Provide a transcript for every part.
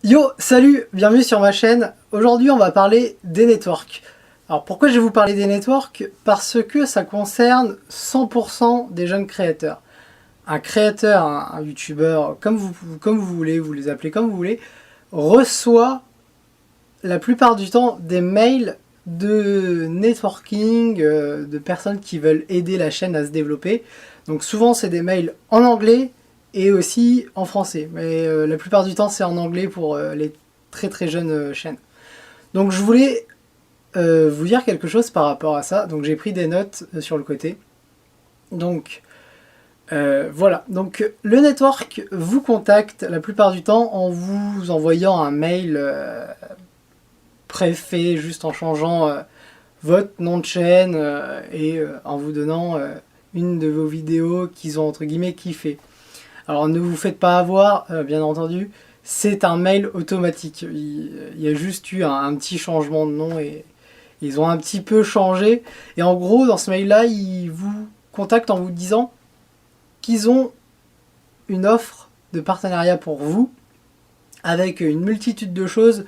Yo, salut, bienvenue sur ma chaîne. Aujourd'hui, on va parler des networks. Alors, pourquoi je vais vous parler des networks? Parce que ça concerne 100% des jeunes créateurs. Un créateur, un youtubeur, comme vous voulez, vous les appelez comme vous voulez, reçoit la plupart du temps des mails de networking, de personnes qui veulent aider la chaîne à se développer. Donc souvent, c'est des mails en anglais, et aussi en français. Mais la plupart du temps, c'est en anglais pour les très très jeunes chaînes. Donc je voulais vous dire quelque chose par rapport à ça. Donc j'ai pris des notes sur le côté. Donc voilà. Donc le network vous contacte la plupart du temps en vous envoyant un mail préfet, juste en changeant votre nom de chaîne et en vous donnant une de vos vidéos qu'ils ont entre guillemets kiffé. Alors ne vous faites pas avoir, bien entendu, c'est un mail automatique. Il y a juste eu un petit changement de nom et ils ont un petit peu changé. Et en gros, dans ce mail-là, ils vous contactent en vous disant qu'ils ont une offre de partenariat pour vous avec une multitude de choses,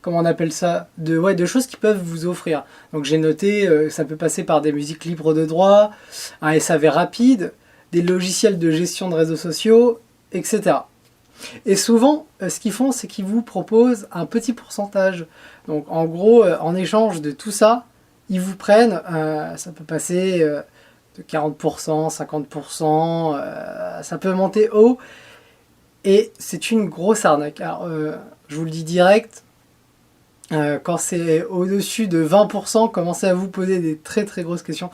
comment on appelle ça, de choses qui peuvent vous offrir. Donc j'ai noté, ça peut passer par des musiques libres de droit, un SAV rapide, des logiciels de gestion de réseaux sociaux, etc. Et souvent, ce qu'ils font, c'est qu'ils vous proposent un petit pourcentage. Donc en gros, en échange de tout ça, ils vous prennent, ça peut passer de 40%, 50%, ça peut monter haut, et c'est une grosse arnaque. Alors, je vous le dis direct, quand c'est au-dessus de 20%, commencez à vous poser des très très grosses questions.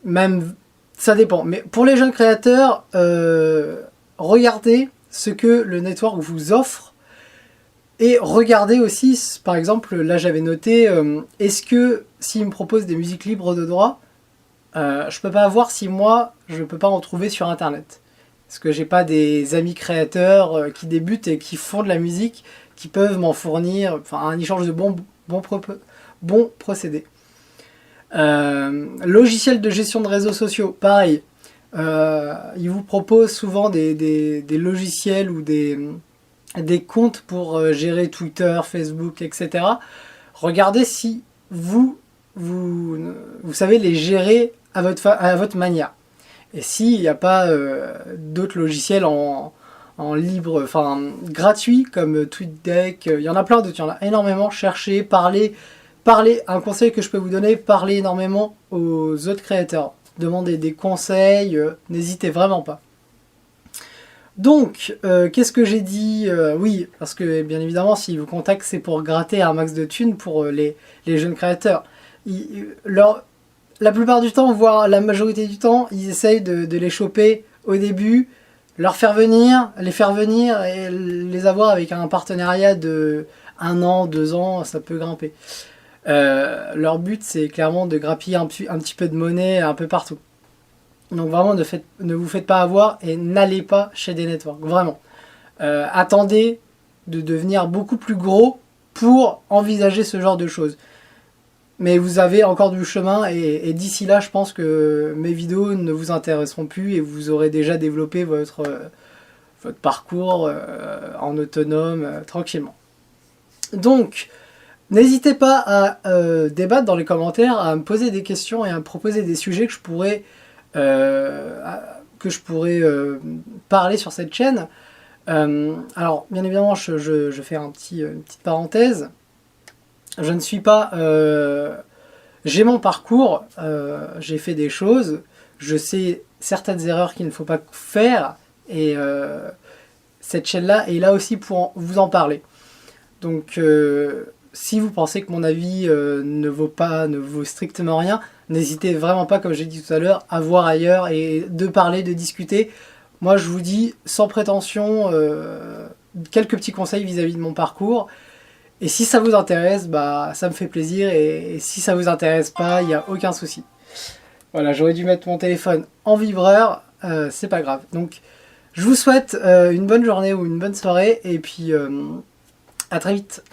Même ça dépend. Mais pour les jeunes créateurs, regardez ce que le network vous offre. Et regardez aussi, par exemple, là j'avais noté, est-ce que s'il me propose des musiques libres de droit, je peux pas voir si moi, je peux pas en trouver sur internet. Parce que j'ai pas des amis créateurs qui débutent et qui font de la musique, qui peuvent m'en fournir, enfin un échange de bons procédés. Logiciel de gestion de réseaux sociaux, pareil. Ils vous proposent souvent des logiciels ou des comptes pour gérer Twitter, Facebook, etc. Regardez si vous savez les gérer à votre manière. Et s'il n'y a pas d'autres logiciels en libre, enfin gratuits comme TweetDeck, il y en a plein d'autres, il y en a énormément. Cherchez, parlez, un conseil que je peux vous donner, parlez énormément aux autres créateurs. Demandez des conseils, n'hésitez vraiment pas. Donc, qu'est-ce que j'ai dit? Oui, parce que bien évidemment, s'ils vous contactent, c'est pour gratter un max de thunes pour les jeunes créateurs. La plupart du temps, voire la majorité du temps, ils essayent de les choper au début, les faire venir et les avoir avec un partenariat de 1 an, 2 ans, ça peut grimper. Leur but, c'est clairement de grappiller un petit peu de monnaie un peu partout. Donc vraiment, ne vous faites pas avoir et n'allez pas chez des networks. Vraiment. Attendez de devenir beaucoup plus gros pour envisager ce genre de choses. Mais vous avez encore du chemin et d'ici là, je pense que mes vidéos ne vous intéresseront plus et vous aurez déjà développé votre parcours en autonome tranquillement. Donc, n'hésitez pas à débattre dans les commentaires, à me poser des questions et à me proposer des sujets que je pourrais parler sur cette chaîne. Alors, bien évidemment, je fais une petite parenthèse. Je ne suis pas... j'ai mon parcours, j'ai fait des choses, je sais certaines erreurs qu'il ne faut pas faire, et cette chaîne-là est là aussi pour vous en parler. Donc, si vous pensez que mon avis ne vaut strictement rien, n'hésitez vraiment pas, comme j'ai dit tout à l'heure, à voir ailleurs et de parler, de discuter. Moi, je vous dis, sans prétention, quelques petits conseils vis-à-vis de mon parcours. Et si ça vous intéresse, bah, ça me fait plaisir. Et si ça vous intéresse pas, il n'y a aucun souci. Voilà, j'aurais dû mettre mon téléphone en vibreur. C'est pas grave. Donc, je vous souhaite une bonne journée ou une bonne soirée. Et puis, à très vite.